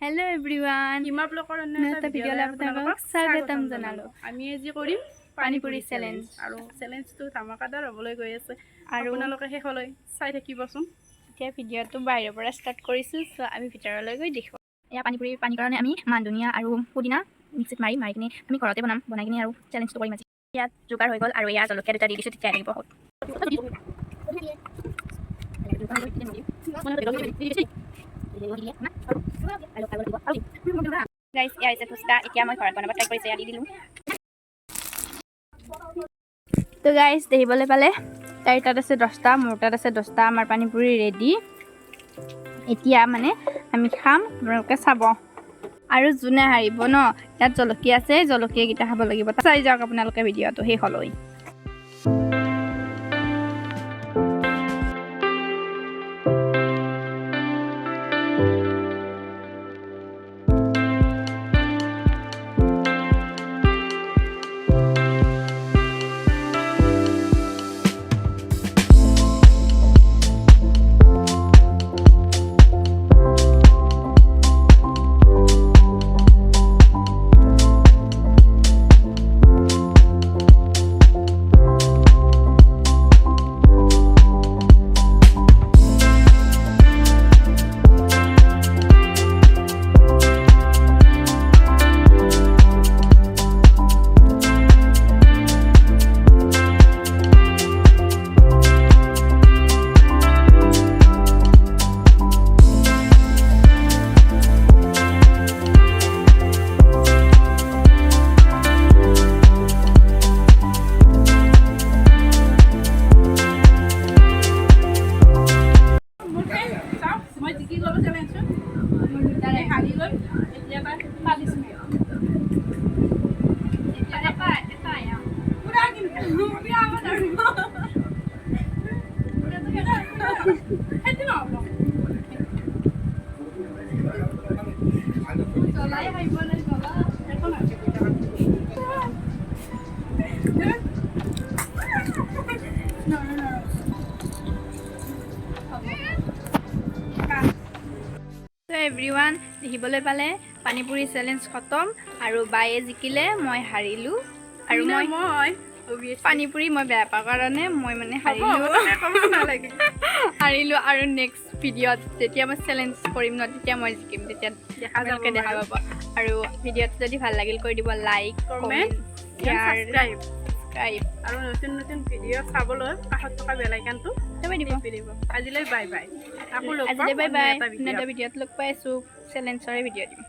Hello everyone. Hima blogger अन्य video ले आपको स्वागतम जनालो. আমি আজি কৰিম পানী পুৰি চ্যালেঞ্জ আৰু চ্যালেঞ্জটো ধামাকাদাৰ হ'বলৈ গৈ আছে আৰু আপোনালোকে শেষলৈ চাই থাকিবচোন এতিয়া ভিডিওটো বাহিৰৰ পৰা ষ্টাৰ্ট কৰিছো সো আমি ভিতৰলৈ গৈ দেখো এয়া পানী পুৰি পানী কাৰণে আমি মান ধনিয়া আৰু পুদিনা মিক্সিত মাৰি কিনে আমি ঘৰতে বনাই কিনে আৰু চ্যালেঞ্জটো কৰিম আজি ইয়াত যোগাৰ হৈ গল আৰু ইয়া জলকীয়া দুটা দি দিছো তেতিয়া লাগিব বহুত guys ya isa pusta এতিয়া মই ঘৰত বনাব ট্ৰাই কৰিছে আদি দিলু তো গাইস দেখিবলৈ পালে তাইৰ তাত আছে 10টা মোৰ তাত আছে 10টা আমাৰ পানী পুৰি ৰেডি এতিয়া মানে আমি খাম আপোনালোকে চাব আৰু জুনে হাৰিব ন ইয়াত জলকীয়া আছে জলকীয়া গিটা খাব লাগিব চাই যাওক আপোনালোকে ভিডিওটো হে হলই So everyone দেখিবলৈ পালে পানী পুৰি চ্যালেঞ্জ খতম আৰু বায়ে জিকিলে মই হাৰিলো আৰু মই পানী পুৰি মই বেয়া পা কাৰণে মই মানে হাৰিলো আৰু নেক্সট ভিডিওত যেতিয়া মই চ্যালেঞ্জ কৰিম ন তেতিয়া মই জিকিম তেতিয়া আপোনালোকে দেখা পাব আৰু ভিডিওটো যদি ভাল লাগিল কৰি দিব লাইক কমেন্ট সাবস্ক্ৰাইব আৰু নতুন নতুন ভিডিও চাবলৈ কাষত থকা বেল আইকনটো টিপি দিব আজিলৈ বাই বাই আকৌ লগ পাম এটা ভিডিওত লগ পাইছো চ্যালেঞ্জৰ ভিডিও দিম